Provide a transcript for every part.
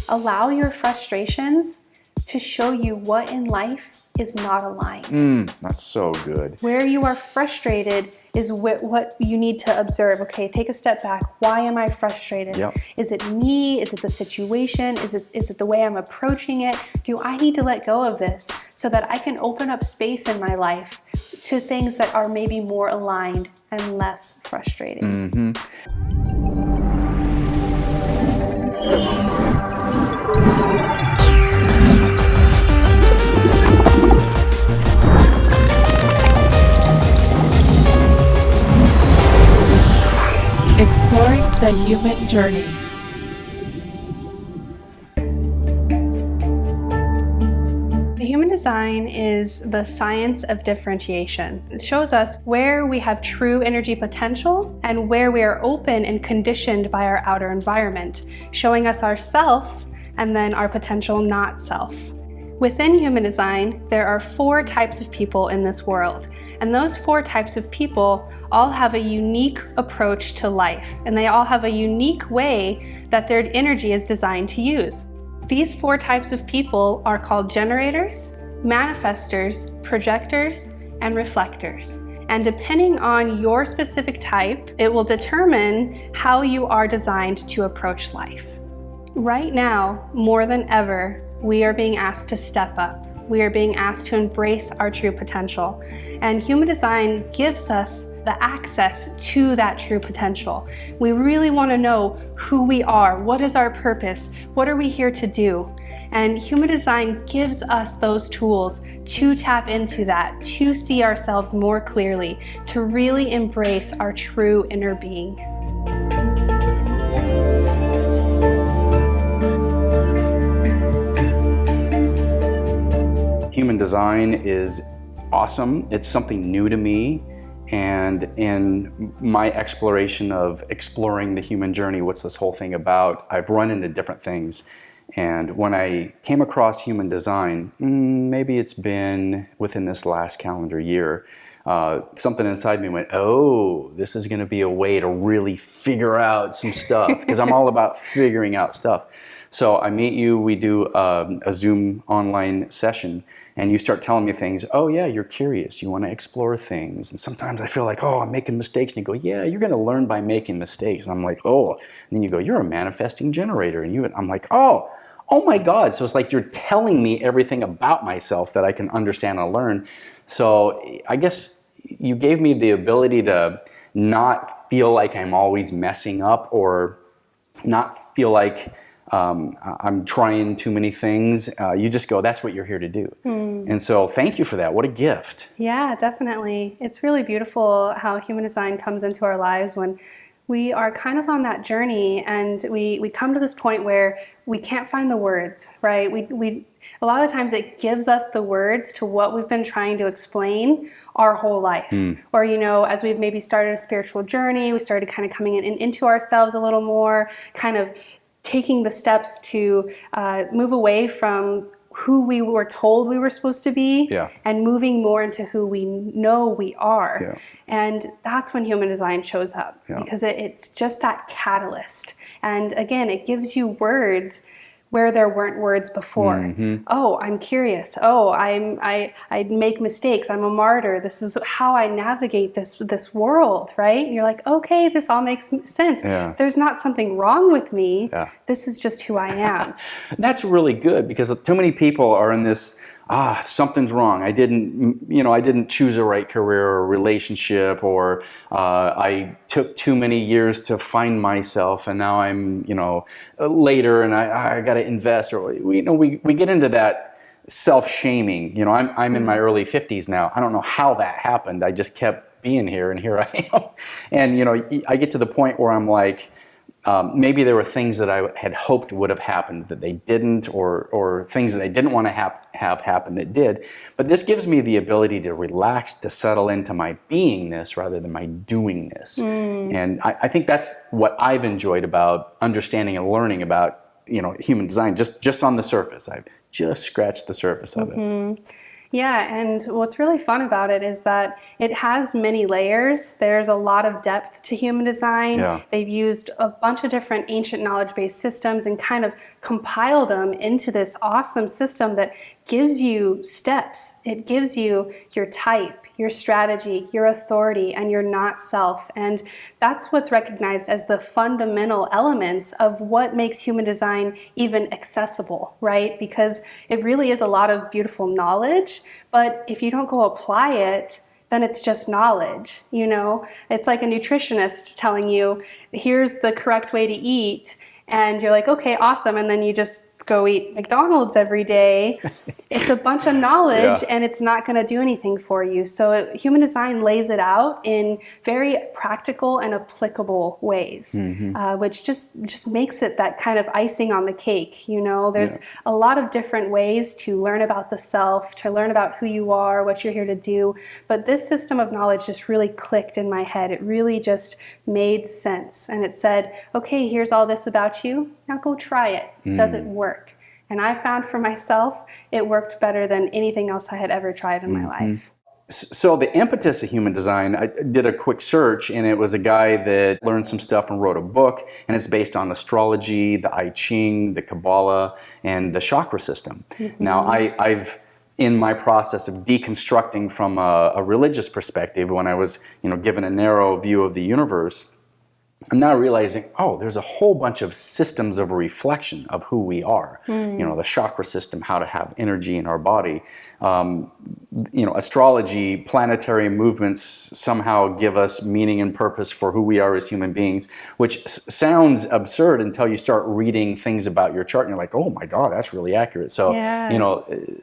Allow your frustrations to show you what in life is not aligned. That's so good. Where you are frustrated is what you need to observe. Okay, take a step back. Why am I frustrated? Yep. Is it me? Is it the situation? Is it the way I'm approaching it? Do I need to let go of this so that I can open up space in my life to things that are maybe more aligned and less frustrating? Exploring the human journey. The human design is the science of differentiation. It shows us where we have true energy potential and where we are open and conditioned by our outer environment, showing us our self and then our potential not self. Within human design, there are 4 types of people in this world. And those 4 types of people all have a unique approach to life, and they all have a unique way that their energy is designed to use. These 4 types of people are called generators, manifestors, projectors, and reflectors. And depending on your specific type, it will determine how you are designed to approach life. Right now, more than ever, we are being asked to step up. We are being asked to embrace our true potential. And human design gives us the access to that true potential. We really want to know who we are, what is our purpose, what are we here to do? And human design gives us those tools to tap into that, to see ourselves more clearly, to really embrace our true inner being. Human design is awesome. It's something new to me. And in my exploration of exploring the human journey, what's this whole thing about, I've run into different things. And when I came across human design, maybe it's been within this last calendar year, something inside me went, oh, this is going to be a way to really figure out some stuff, because I'm all about figuring out stuff. So I meet you, we do a Zoom online session, and you start telling me things. Oh yeah, you're curious, you want to explore things. And sometimes I feel like, oh, I'm making mistakes. And you go, yeah, you're going to learn by making mistakes. And I'm like, oh. And then you go, you're a manifesting generator. And I'm like, oh my God. So it's like you're telling me everything about myself that I can understand and learn. So I guess you gave me the ability to not feel like I'm always messing up, or not feel like I'm trying too many things. You just go, that's what you're here to do. And so thank you for that. What a gift. Yeah, definitely. It's really beautiful how human design comes into our lives when we are kind of on that journey, and we come to this point where we can't find the words, right? We a lot of times it gives us the words to what we've been trying to explain our whole life. Or, as we've maybe started a spiritual journey, we started kind of coming into ourselves a little more, kind of taking the steps to move away from who we were told we were supposed to be, and moving more into who we know we are. And that's when human design shows up, because it's just that catalyst. And again, it gives you words where there weren't words before. Oh, I'm curious. Oh, I make mistakes. I'm a martyr. This is how I navigate this world, right? And you're like, okay, this all makes sense. There's not something wrong with me. This is just who I am. That's really good, because too many people are in this, something's wrong. I didn't choose a right career or relationship, or I took too many years to find myself, and now I'm, later, and I got to invest, or we get into that self-shaming. I'm in my early 50s now. I don't know how that happened. I just kept being here, and here I am. And I get to the point where I'm like, maybe there were things that I had hoped would have happened that they didn't, or things that I didn't want to have happen that did. But this gives me the ability to relax, to settle into my beingness rather than my doingness. And I think that's what I've enjoyed about understanding and learning about human design, just on the surface. I've just scratched the surface of it. Yeah, and what's really fun about it is that it has many layers. There's a lot of depth to human design. Yeah. They've used a bunch of different ancient knowledge-based systems and kind of compiled them into this awesome system that gives you steps. It gives you your type, your strategy, your authority, and your not self. And that's what's recognized as the fundamental elements of what makes human design even accessible, right? Because it really is a lot of beautiful knowledge, but if you don't go apply it, then it's just knowledge, you know? It's like a nutritionist telling you, here's the correct way to eat, and you're like, okay, awesome, and then you just go eat McDonald's every day. It's a bunch of knowledge, Yeah. and it's not going to do anything for you. So human design lays it out in very practical and applicable ways, which just makes it that kind of icing on the cake. You know, there's a lot of different ways to learn about the self, to learn about who you are, what you're here to do. But this system of knowledge just really clicked in my head. It really just made sense. And it said, okay, here's all this about you. Now go try it. Does it work? And I found for myself, it worked better than anything else I had ever tried in my life. So the impetus of human design, I did a quick search, and it was a guy that learned some stuff and wrote a book, and it's based on astrology, the I Ching, the Kabbalah, and the chakra system. Now, I've in my process of deconstructing from a religious perspective, when I was, given a narrow view of the universe, I'm now realizing, there's a whole bunch of systems of reflection of who we are. The chakra system, how to have energy in our body. Astrology, planetary movements somehow give us meaning and purpose for who we are as human beings, which sounds absurd until you start reading things about your chart and you're like, oh my God, that's really accurate. So,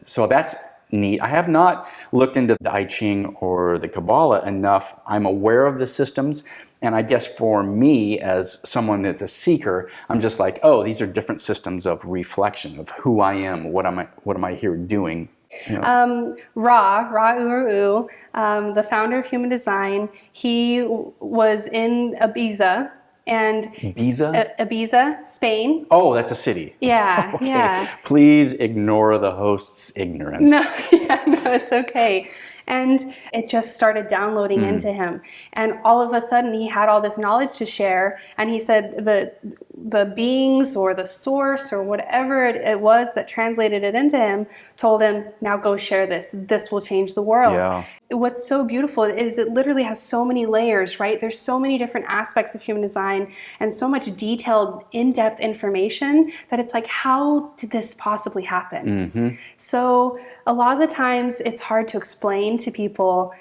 so that's neat. I have not looked into the I Ching or the Kabbalah enough. I'm aware of the systems. And I guess for me, as someone that's a seeker, I'm just like, these are different systems of reflection of who I am. What am I here doing? Ra Uru, the founder of human design, he was in Ibiza. And Ibiza, Spain. Oh, that's a city. Yeah, okay. Yeah. Please ignore the host's ignorance. No, it's okay. And it just started downloading into him. And all of a sudden he had all this knowledge to share. And he said the beings or the source or whatever it was that translated it into him told him, now go share this. This will change the world. Yeah. What's so beautiful is it literally has so many layers, right? There's so many different aspects of human design and so much detailed, in-depth information that it's like, how did this possibly happen? So a lot of the times it's hard to explain to people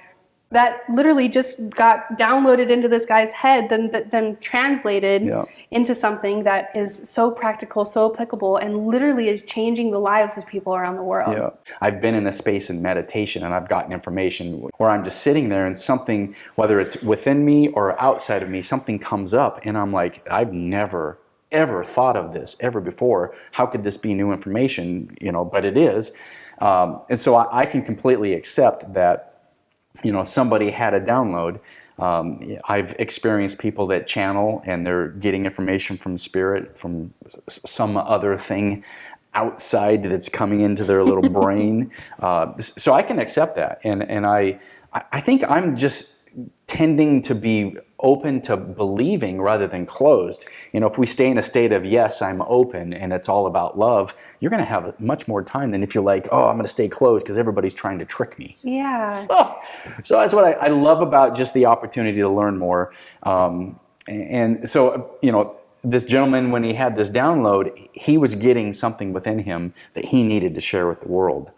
that literally just got downloaded into this guy's head, then translated into something that is so practical, so applicable, and literally is changing the lives of people around the world. Yeah. I've been in a space in meditation and I've gotten information where I'm just sitting there and something, whether it's within me or outside of me, something comes up and I'm like, I've never ever thought of this ever before. How could this be new information? But it is. And so I can completely accept that somebody had a download. I've experienced people that channel and they're getting information from spirit, from some other thing outside that's coming into their little brain. So I can accept that. And I think I'm just tending to be open to believing rather than closed. If we stay in a state of, yes, I'm open and it's all about love, you're going to have much more time than if you're like, I'm going to stay closed because everybody's trying to trick me. Yeah. So that's what I love about just the opportunity to learn more. And so, this gentleman, when he had this download, he was getting something within him that he needed to share with the world.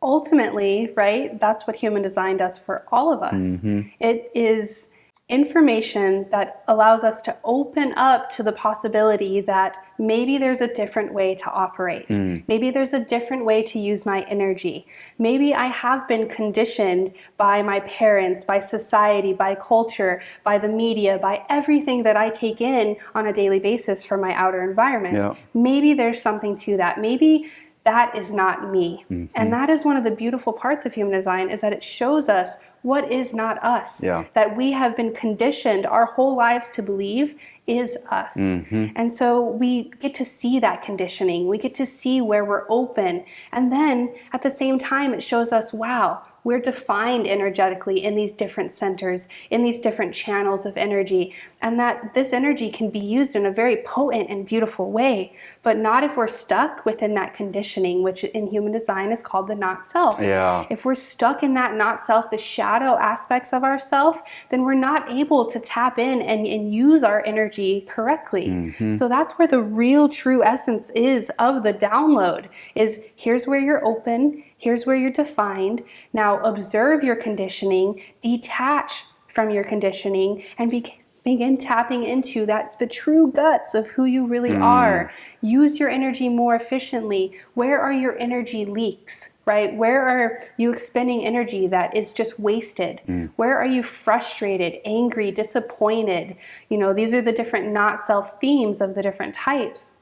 Ultimately, right, that's what human design does for all of us. It is information that allows us to open up to the possibility that maybe there's a different way to operate. Maybe there's a different way to use my energy. Maybe I have been conditioned by my parents, by society, by culture, by the media, by everything that I take in on a daily basis from my outer environment. Yeah. Maybe there's something to that. Maybe that is not me. And that is one of the beautiful parts of human design, is that it shows us what is not us, Yeah. that we have been conditioned our whole lives to believe is us. And so we get to see that conditioning. We get to see where we're open. And then at the same time, it shows us, wow, we're defined energetically in these different centers, in these different channels of energy, and that this energy can be used in a very potent and beautiful way, but not if we're stuck within that conditioning, which in human design is called the not self. Yeah. If we're stuck in that not self, the shadow aspects of ourself, then we're not able to tap in and use our energy correctly. So that's where the real true essence is of the download, is here's where you're open, here's where you're defined. Now observe your conditioning, detach from your conditioning, and begin tapping into the true guts of who you really are. Use your energy more efficiently. Where are your energy leaks, right? Where are you expending energy that is just wasted? Where are you frustrated, angry, disappointed? These are the different not self themes of the different types.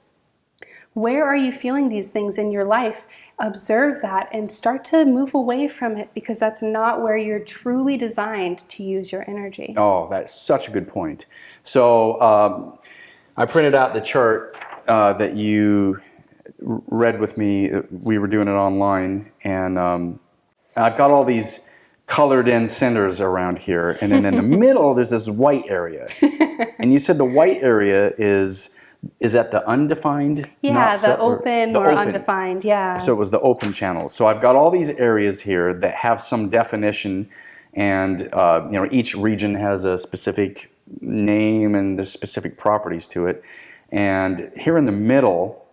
Where are you feeling these things in your life? Observe that and start to move away from it, because that's not where you're truly designed to use your energy. Oh, that's such a good point. So I printed out the chart that you read with me. We were doing it online, and I've got all these colored in centers around here, and then in the middle there's this white area. And you said the white area is that the undefined? Yeah, the open or undefined, yeah. So it was the open channels. So I've got all these areas here that have some definition, and each region has a specific name and there's specific properties to it. And here in the middle,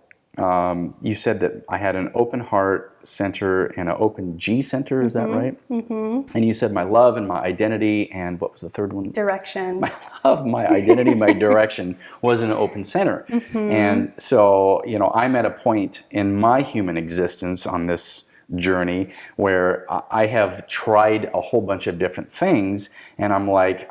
you said that I had an open heart center and an open G center, is that right? And you said my love and my identity, and what was the third one? Direction. My love, my identity, my direction was an open center. And so, I'm at a point in my human existence on this journey where I have tried a whole bunch of different things, and I'm like,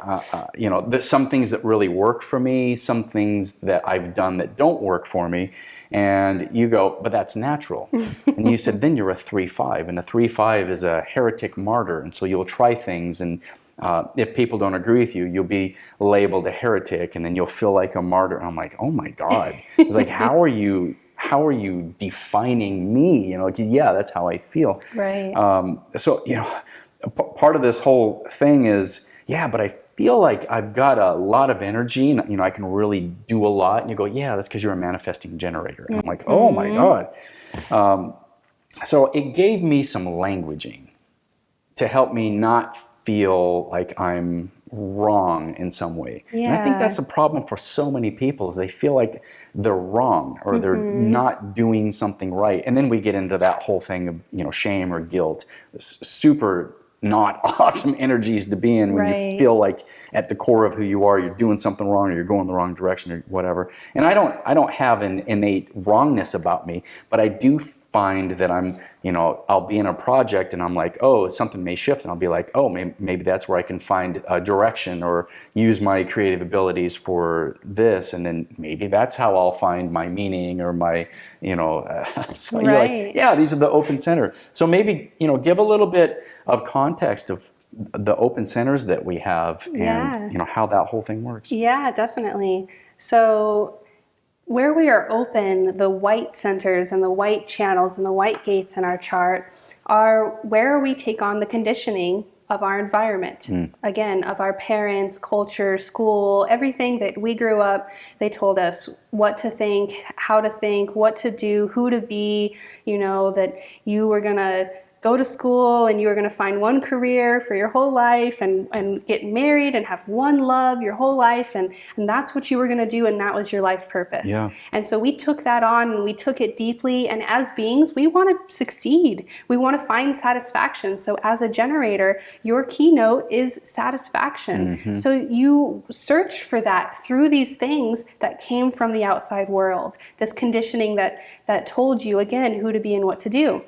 there's some things that really work for me, some things that I've done that don't work for me, and you go, but that's natural. And you said, then you're a 3-5, and a 3-5 is a heretic martyr, and so you'll try things, and if people don't agree with you, you'll be labeled a heretic, and then you'll feel like a martyr. And I'm like, oh my God. It's like, how are you defining me? Yeah, that's how I feel. Right. So, part of this whole thing is, yeah, but I feel like I've got a lot of energy, and I can really do a lot. And you go, yeah, that's because you're a manifesting generator. And I'm like, oh my God. So it gave me some languaging to help me not feel like I'm wrong in some way. Yeah. And I think that's the problem for so many people, is they feel like they're wrong, or they're not doing something right. And then we get into that whole thing of, shame or guilt. Super not awesome energies to be in when you feel like at the core of who you are, you're doing something wrong, or you're going the wrong direction, or whatever. And I don't have an innate wrongness about me, but I do find that I'm, I'll be in a project and I'm like, oh, something may shift, and I'll be like, oh, maybe that's where I can find a direction or use my creative abilities for this, and then maybe that's how I'll find my meaning or my, so you're like, yeah, these are the open center. So maybe, give a little bit of context of the open centers that we have, and how that whole thing works. Yeah, definitely. So where we are open, the white centers and the white channels and the white gates in our chart are where we take on the conditioning of our environment. Again, of our parents, culture, school, everything that we grew up, they told us what to think, how to think, what to do, who to be, that you were going to go to school and you were going to find one career for your whole life, and get married and have one love your whole life, and that's what you were going to do, and that was your life purpose. Yeah. And so we took that on and we took it deeply, and as beings we want to succeed. We want to find satisfaction. So as a generator, your keynote is satisfaction. So you search for that through these things that came from the outside world, this conditioning that told you, again, who to be and what to do.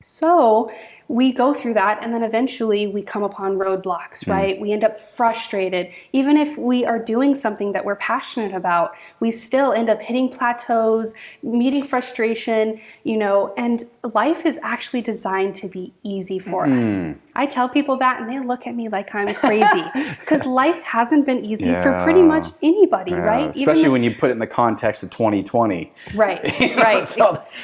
So we go through that, and then eventually we come upon roadblocks, right? We end up frustrated. Even if we are doing something that we're passionate about, we still end up hitting plateaus, meeting frustration, and life is actually designed to be easy for us. I tell people that and they look at me like I'm crazy because life hasn't been easy for pretty much anybody, right? Especially when you put it in the context of 2020. Right, right.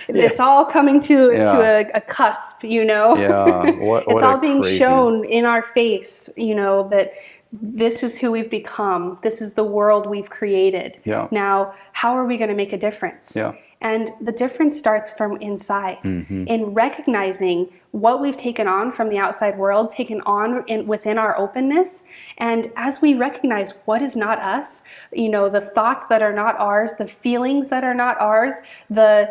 It's all coming to a cusp, Yeah, it's all being shown in our face, that this is who we've become. This is the world we've created. Yeah. Now, how are we going to make a difference? Yeah. And the difference starts from inside, in recognizing what we've taken on from the outside world, taken on within our openness. And as we recognize what is not us, the thoughts that are not ours, the feelings that are not ours, the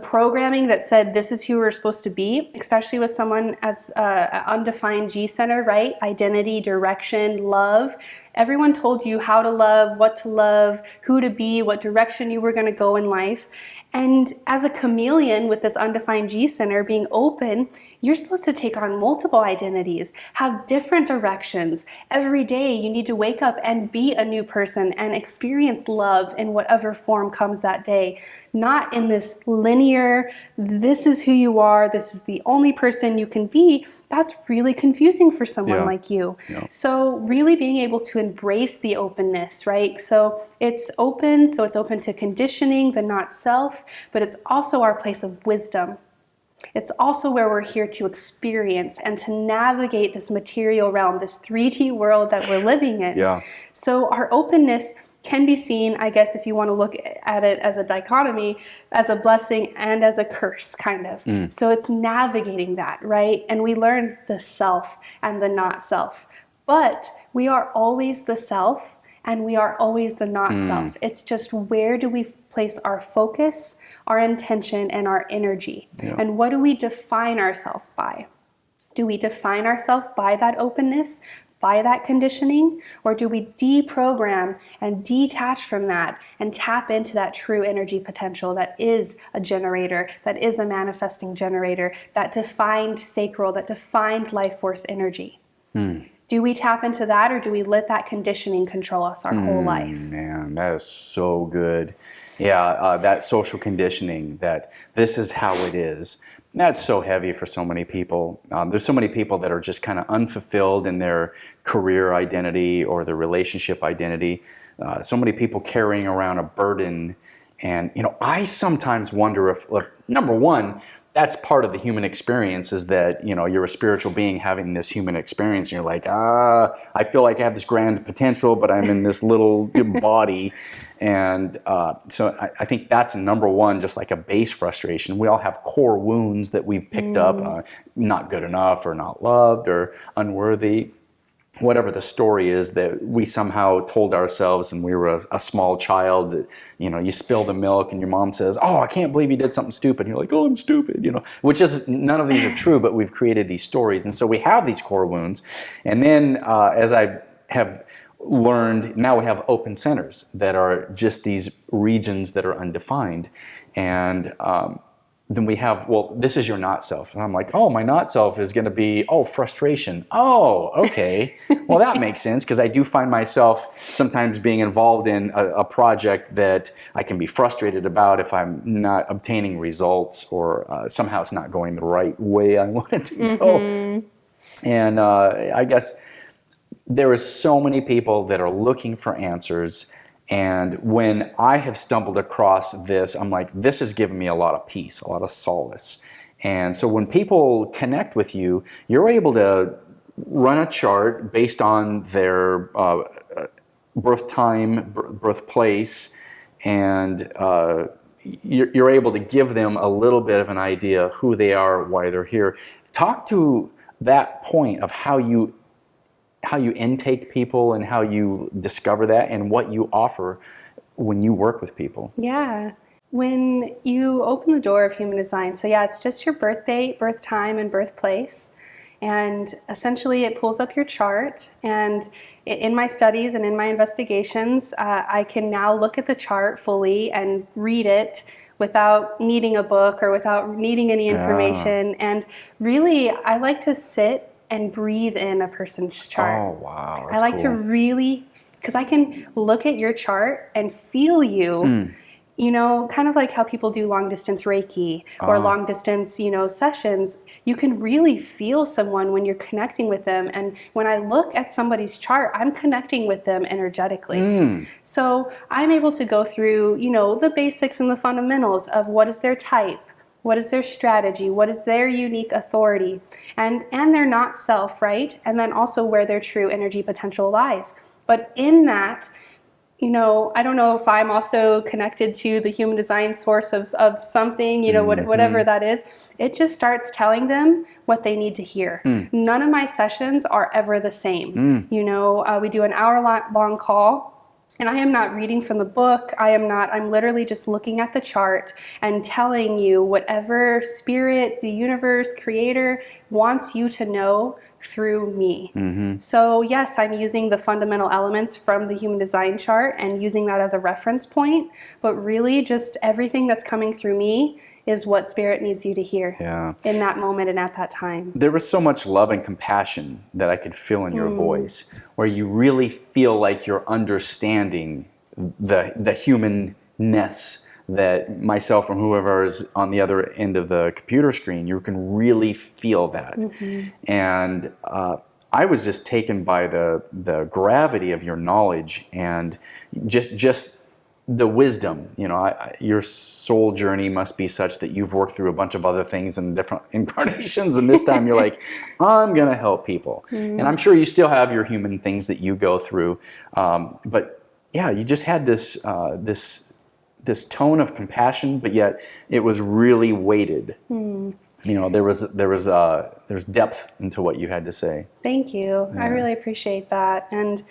programming that said this is who we're supposed to be, especially with someone as an undefined G center, right? Identity, direction, love. Everyone told you how to love, what to love, who to be, what direction you were going to go in life. And as a chameleon with this undefined G center being open, you're supposed to take on multiple identities, have different directions. Every day you need to wake up and be a new person and experience love in whatever form comes that day. Not in this linear, this is who you are, this is the only person you can be. That's really confusing for someone like you. Yeah. So really being able to embrace the openness, right? So it's open to conditioning, the not self, but it's also our place of wisdom. It's also where we're here to experience and to navigate this material realm, this 3D world that we're living in. Yeah. So our openness can be seen, I guess, if you want to look at it as a dichotomy, as a blessing and as a curse, kind of. So it's navigating that, right? And we learn the self and the not self. But we are always the self and we are always the not self. It's just where do we place our focus, our intention, and our energy? Yeah. And what do we define ourselves by? Do we define ourselves by that openness, by that conditioning, or do we deprogram and detach from that and tap into that true energy potential that is a generator, that is a manifesting generator, that defined sacral, that defined life force energy? Do we tap into that, or do we let that conditioning control us our whole life? Man, that is so good. Yeah, that social conditioning, that this is how it is. That's so heavy for so many people. There's so many people that are just kind of unfulfilled in their career identity or their relationship identity. So many people carrying around a burden. And, I sometimes wonder if, number one, that's part of the human experience, is that, you're a spiritual being having this human experience. And you're like, I feel like I have this grand potential, but I'm in this little body. And so I think that's number one, just like a base frustration. We all have core wounds that we've picked up, not good enough or not loved or unworthy. Whatever the story is that we somehow told ourselves when we were a small child, that, you spill the milk and your mom says, "Oh, I can't believe you did something stupid." And you're like, "Oh, I'm stupid," which is, none of these are true, but we've created these stories. And so we have these core wounds. And then as I have learned, now we have open centers that are just these regions that are undefined. And then we have, this is your not self. And I'm like, my not self is going to be, frustration. Oh, okay. Well, that makes sense, because I do find myself sometimes being involved in a project that I can be frustrated about if I'm not obtaining results, or somehow it's not going the right way I want it to go. And I guess there is so many people that are looking for answers. And when I have stumbled across this, I'm like, this has given me a lot of peace, a lot of solace. And so when people connect with you, you're able to run a chart based on their birth time, birthplace, and you're able to give them a little bit of an idea of who they are, why they're here. Talk to that point of how you intake people and how you discover that and what you offer when you work with people. Yeah. When you open the door of human design, so it's just your birth date, birth time, and birthplace. And essentially it pulls up your chart. And in my studies and in my investigations, I can now look at the chart fully and read it without needing a book or without needing any information. And really, I like to sit and breathe in a person's chart. Oh, wow. I like to really, because I can look at your chart and feel you. You know, kind of like how people do long distance Reiki or long distance, sessions. You can really feel someone when you're connecting with them. And when I look at somebody's chart, I'm connecting with them energetically. So I'm able to go through, the basics and the fundamentals of what is their type, what is their strategy, what is their unique authority, and their not self, right? And then also where their true energy potential lies. But in that, I don't know if I'm also connected to the human design source of something, whatever that is. It just starts telling them what they need to hear. None of my sessions are ever the same. We do an hour-long call, and I am not reading from the book. I'm literally just looking at the chart and telling you whatever spirit, the universe, creator wants you to know through me. So yes, I'm using the fundamental elements from the human design chart and using that as a reference point, but really just everything that's coming through me is what spirit needs you to hear in that moment and at that time. There was so much love and compassion that I could feel in your voice, where you really feel like you're understanding the humanness that myself and whoever is on the other end of the computer screen, you can really feel that. And I was just taken by the gravity of your knowledge and just the wisdom. Your soul journey must be such that you've worked through a bunch of other things in different incarnations, and this time you're like, I'm gonna help people. And I'm sure you still have your human things that you go through, but yeah, you just had this tone of compassion, but yet it was really weighted. There was depth into what you had to say. Thank you. I really appreciate that. And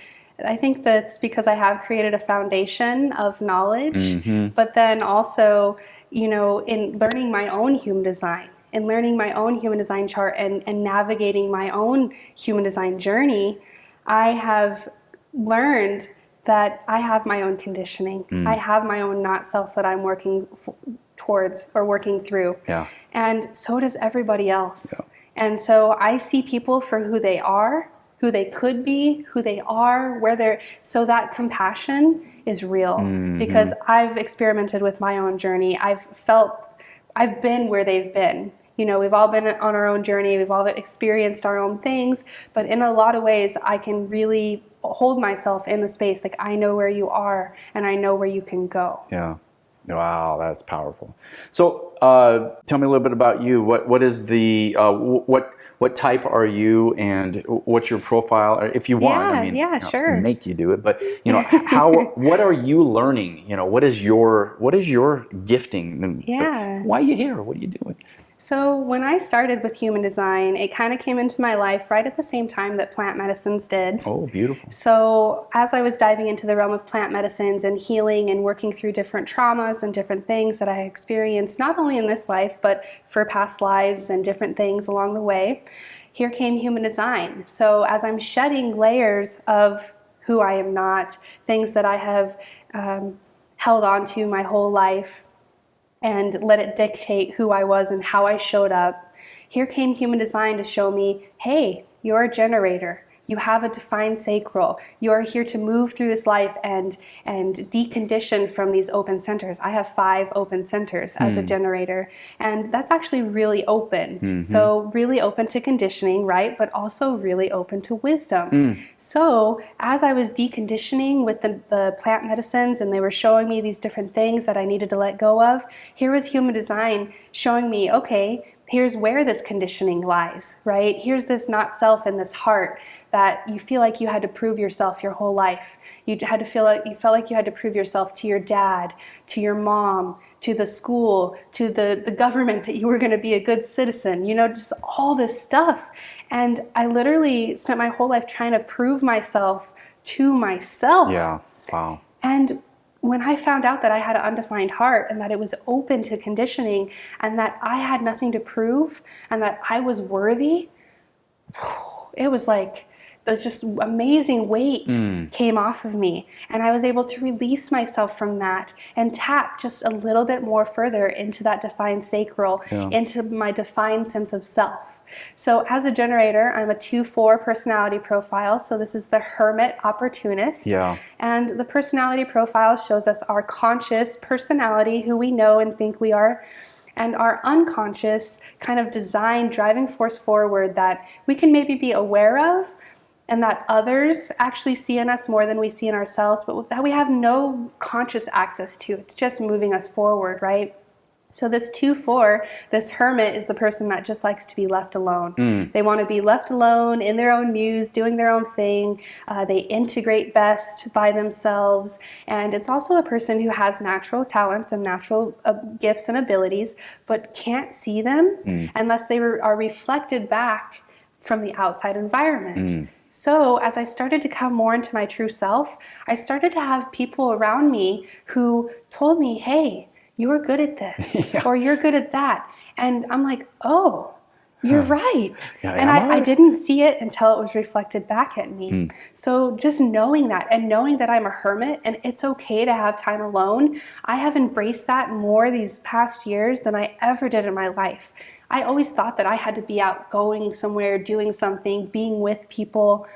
I think that's because I have created a foundation of knowledge, but then also, in learning my own human design and learning my own human design chart and navigating my own human design journey, I have learned that I have my own conditioning. I have my own not self that I'm working towards or working through. And so does everybody else. And so I see people for who they are, who they could be, who they are, where they're, so that compassion is real because I've experimented with my own journey. I've been where they've been. We've all been on our own journey. We've all experienced our own things, but in a lot of ways, I can really hold myself in the space. Like, I know where you are and I know where you can go. Yeah. Wow, that's powerful. So tell me a little bit about you. What is the, what type are you and what's your profile? If you want, sure. Make you do it, but what are you learning? What is your gifting? Why are you here? What are you doing? So when I started with human design, it kind of came into my life right at the same time that plant medicines did. Oh, beautiful. So as I was diving into the realm of plant medicines and healing and working through different traumas and different things that I experienced, not only in this life, but for past lives and different things along the way, here came human design. So as I'm shedding layers of who I am not, things that I have held on to my whole life, and let it dictate who I was and how I showed up, here came human design to show me, hey, you're a generator. You have a defined sacral. You're here to move through this life and decondition from these open centers. I have 5 open centers as a generator, and that's actually really open. So really open to conditioning, right? But also really open to wisdom. So as I was deconditioning with the plant medicines and they were showing me these different things that I needed to let go of, here was human design showing me, okay, here's where this conditioning lies, right? Here's this not self and this heart that you feel like you had to prove yourself your whole life. You felt like you had to prove yourself to your dad, to your mom, to the school, to the government that you were going to be a good citizen, just all this stuff. And I literally spent my whole life trying to prove myself to myself. Yeah, wow. And when I found out that I had an undefined heart and that it was open to conditioning and that I had nothing to prove and that I was worthy, it was like This just amazing weight came off of me, and I was able to release myself from that and tap just a little bit more further into that defined sacral, into my defined sense of self. So as a generator, I'm a 2/4 personality profile. So this is the hermit opportunist. And the personality profile shows us our conscious personality, who we know and think we are, and our unconscious kind of design driving force forward that we can maybe be aware of, and that others actually see in us more than we see in ourselves, but that we have no conscious access to. It's just moving us forward, right? So this 2/4, this hermit, is the person that just likes to be left alone. They want to be left alone in their own muse, doing their own thing. They integrate best by themselves. And it's also a person who has natural talents and natural gifts and abilities, but can't see them unless they are reflected back from the outside environment. So as I started to come more into my true self, I started to have people around me who told me, hey, you're good at this, or you're good at that. And I'm like, oh, you're right. And I didn't see it until it was reflected back at me. So just knowing that, and knowing that I'm a hermit and it's okay to have time alone, I have embraced that more these past years than I ever did in my life. I always thought that I had to be out going somewhere, doing something, being with people.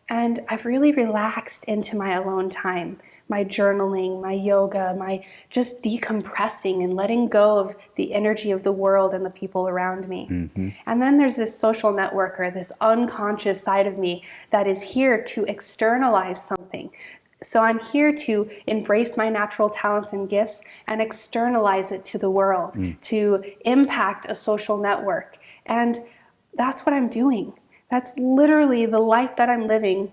And I've really relaxed into my alone time, my journaling, my yoga, my just decompressing and letting go of the energy of the world and the people around me. And then there's this social networker, this unconscious side of me that is here to externalize something. So I'm here to embrace my natural talents and gifts and externalize it to the world, to impact a social network. And that's what I'm doing. That's literally the life that I'm living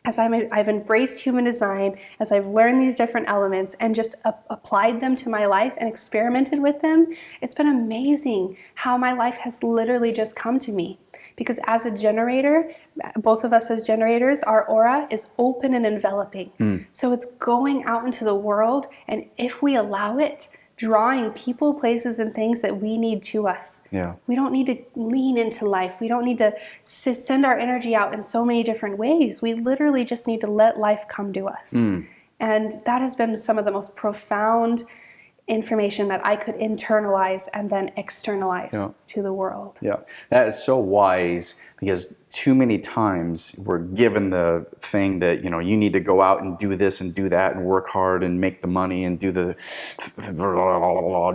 as I've embraced human design, as I've learned these different elements and just applied them to my life and experimented with them. It's been amazing how my life has literally just come to me. Because as a generator, both of us as generators, our aura is open and enveloping. So it's going out into the world, and if we allow it, drawing people, places, and things that we need to us. We don't need to lean into life. We don't need to send our energy out in so many different ways. We literally just need to let life come to us. And that has been some of the most profound information that I could internalize and then externalize to the world. That is so wise, because too many times we're given the thing that, you know, you need to go out and do this and do that and work hard and make the money and do the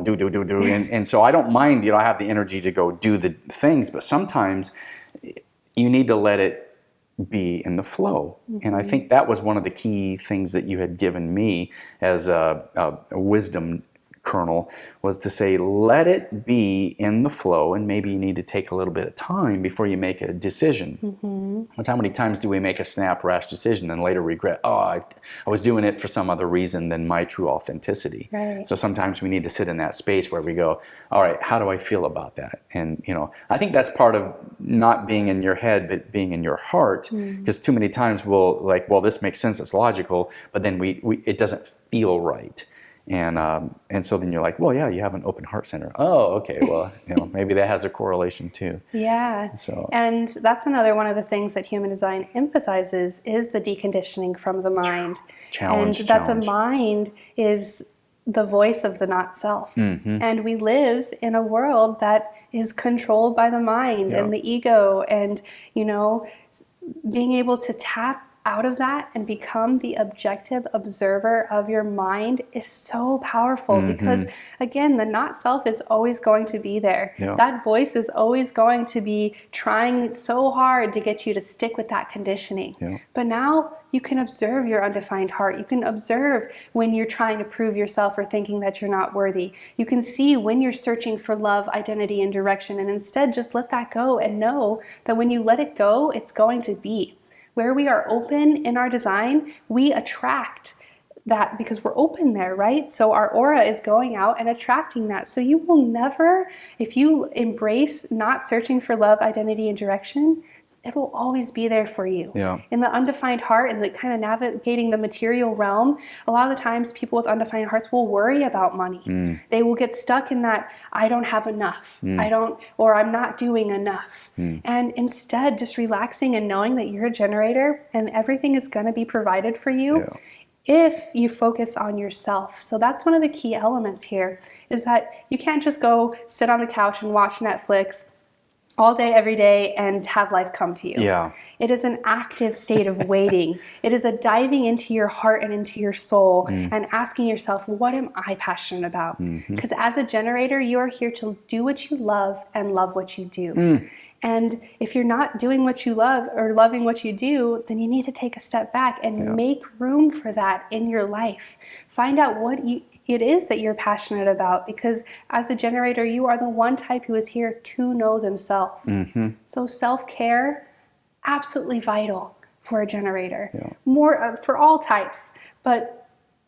do. And so I don't mind, you know, I have the energy to go do the things, but sometimes you need to let it be in the flow. And I think that was one of the key things that you had given me as a wisdom kernel, was to say, let it be in the flow, and maybe you need to take a little bit of time before you make a decision. That's how many times do we make a snap, rash decision and later regret, oh, I was doing it for some other reason than my true authenticity. So sometimes we need to sit in that space where we go, all right, how do I feel about that? And, you know, I think that's part of not being in your head, but being in your heart, because too many times we'll like, well, this makes sense, it's logical, but then it doesn't feel right. And so then you're like, well, yeah, you have an open heart center. Oh, okay. Well, you know, maybe that has a correlation too. So, and that's another one of the things that human design emphasizes is the deconditioning from the mind. And that the mind is the voice of the not self. And we live in a world that is controlled by the mind and the ego, and, you know, being able to tap out of that and become the objective observer of your mind is so powerful, because again, the not self is always going to be there. That voice is always going to be trying so hard to get you to stick with that conditioning. But now you can observe your undefined heart. You can observe when you're trying to prove yourself or thinking that you're not worthy. You can see when you're searching for love, identity, and direction, and instead just let that go and know that when you let it go, it's going to be. Where we are open in our design, we attract that because we're open there, right? So our aura is going out and attracting that. So you will never, if you embrace not searching for love, identity, and direction, it will always be there for you. Yeah. In the undefined heart and the kind of navigating the material realm, a lot of the times people with undefined hearts will worry about money. They will get stuck in that, I don't have enough, or I'm not doing enough. And instead, just relaxing and knowing that you're a generator and everything is going to be provided for you if you focus on yourself. So that's one of the key elements here, is that you can't just go sit on the couch and watch Netflix all day, every day, and have life come to you. Yeah. It is an active state of waiting. It is a diving into your heart and into your soul and asking yourself, what am I passionate about? Because as a generator, you are here to do what you love and love what you do. And if you're not doing what you love or loving what you do, then you need to take a step back and make room for that in your life. Find out what it is that you're passionate about, because as a generator, you are the one type who is here to know themselves. So self-care, absolutely vital for a generator. More for all types, but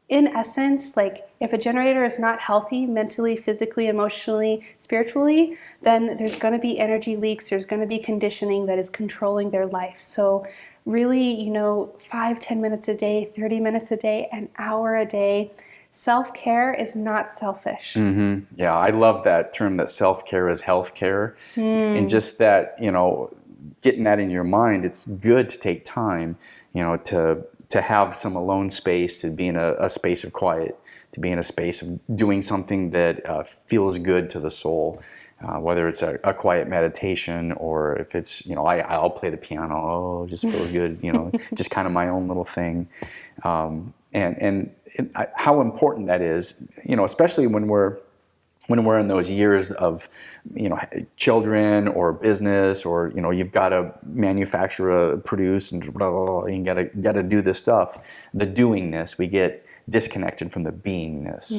in essence, like if a generator is not healthy mentally, physically, emotionally, spiritually, then there's going to be energy leaks, there's going to be conditioning that is controlling their life. So really, 5-10 minutes a day, 30 minutes a day, an hour a day, self-care is not selfish. Yeah, I love that term, that self-care is health-care. And just that, getting that in your mind, it's good to take time, to have some alone space, to be in a space of quiet, to be in a space of doing something that feels good to the soul, whether it's a quiet meditation or if it's, I'll play the piano, it just feels good, just kind of my own little thing. And how important that is, especially when we're in those years of, children or business, or, you've got to manufacture, produce, and blah, blah, blah, you got to do this stuff. The doingness, we get disconnected from the beingness.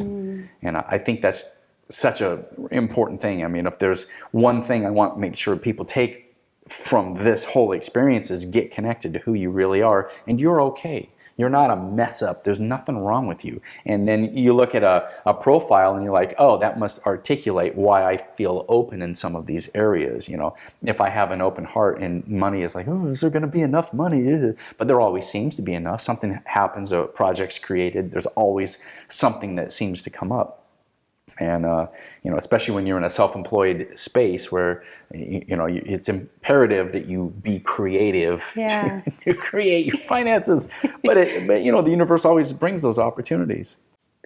And I think that's such a important thing. I mean, if there's one thing I want to make sure people take from this whole experience is get connected to who you really are, and you're okay. You're not a mess up. There's nothing wrong with you. And then you look at a profile and you're like, oh, that must articulate why I feel open in some of these areas. If I have an open heart and money is like, oh, is there going to be enough money? But there always seems to be enough. Something happens, a project's created. There's always something that seems to come up. And, especially when you're in a self-employed space where, it's imperative that you be creative to create your finances. But the universe always brings those opportunities.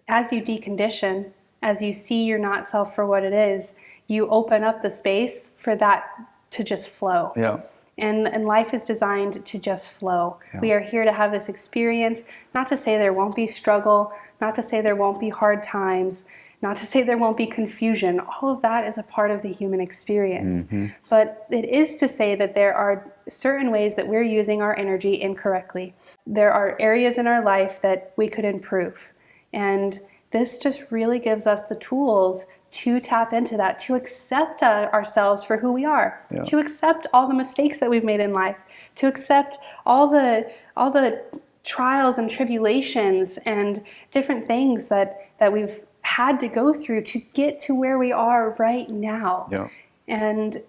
As you decondition, as you see your not self for what it is, you open up the space for that to just flow. Yeah. And life is designed to just flow. We are here to have this experience, not to say there won't be struggle, not to say there won't be hard times, not to say there won't be confusion. All of that is a part of the human experience. But it is to say that there are certain ways that we're using our energy incorrectly. There are areas in our life that we could improve. And this just really gives us the tools to tap into that, to accept ourselves for who we are, to accept all the mistakes that we've made in life, to accept all the trials and tribulations and different things that we've had to go through to get to where we are right now. And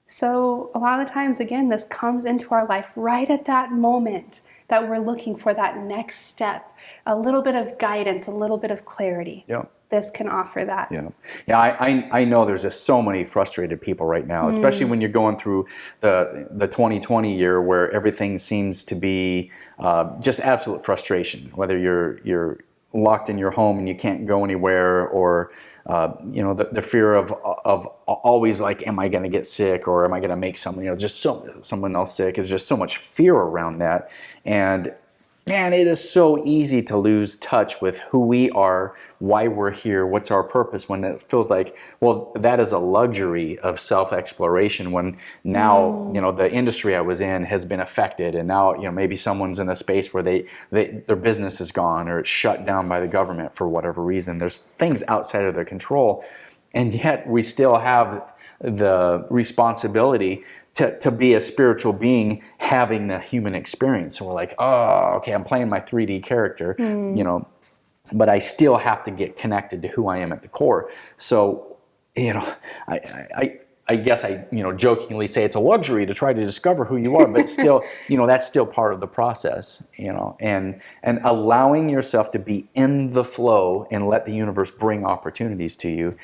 so a lot of times, again, this comes into our life right at that moment that we're looking for that next step, a little bit of guidance, a little bit of clarity. This can offer that. I know there's just so many frustrated people right now, especially when you're going through the 2020 year where everything seems to be just absolute frustration, whether you're locked in your home and you can't go anywhere, or the fear of always like, am I going to get sick, or am I going to make someone someone else sick? There's just so much fear around that. And man, it is so easy to lose touch with who we are, why we're here, what's our purpose, when it feels like, well, that is a luxury of self-exploration, when now, the industry I was in has been affected, and now, maybe someone's in a space where their business is gone, or it's shut down by the government for whatever reason. There's things outside of their control, and yet we still have the responsibility to be a spiritual being having the human experience. So we're like, oh, okay, I'm playing my 3D character, but I still have to get connected to who I am at the core. So, I I guess I, jokingly say it's a luxury to try to discover who you are, but still, that's still part of the process, and allowing yourself to be in the flow and let the universe bring opportunities to you.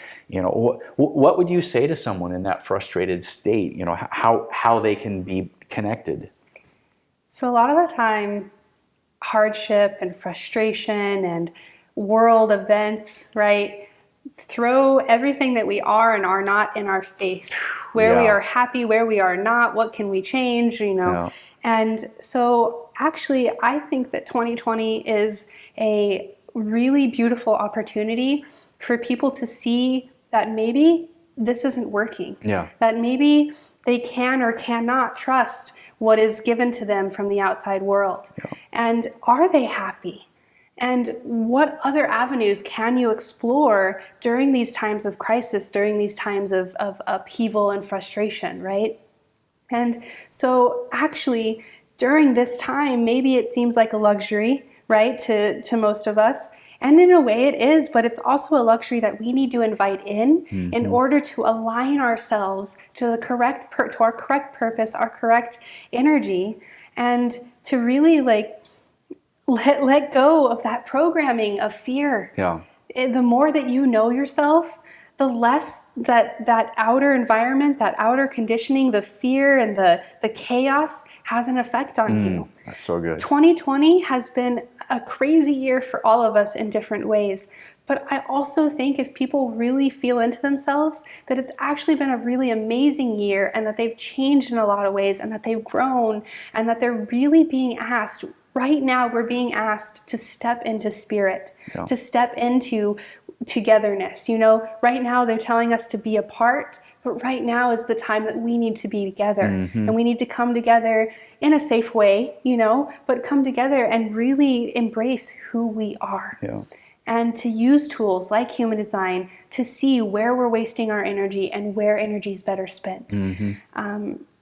What would you say to someone in that frustrated state? How they can be connected? So a lot of the time, hardship and frustration and world events, right, throw everything that we are and are not in our face. Where we are happy, where we are not, what can we change, Yeah. And so actually, I think that 2020 is a really beautiful opportunity for people to see that maybe this isn't working. Yeah. That maybe they can or cannot trust what is given to them from the outside world. Yeah. And are they happy? And what other avenues can you explore during these times of crisis, during these times of upheaval and frustration, right? And so actually, during this time, maybe it seems like a luxury, right, to most of us. And in a way it is, but it's also a luxury that we need to invite in order to align ourselves to the to our correct purpose, our correct energy, and to really let go of that programming of fear. Yeah. The more that you know yourself, the less that outer environment, that outer conditioning, the fear and the chaos has an effect on you. That's so good. 2020 has been a crazy year for all of us in different ways. But I also think if people really feel into themselves, that it's actually been a really amazing year and that they've changed in a lot of ways and that they've grown and that they're really being asked. Right now, we're being asked to step into spirit, to step into togetherness. Right now they're telling us to be apart, but right now is the time that we need to be together. And we need to come together in a safe way, but come together and really embrace who we are. Yeah. And to use tools like human design to see where we're wasting our energy and where energy is better spent.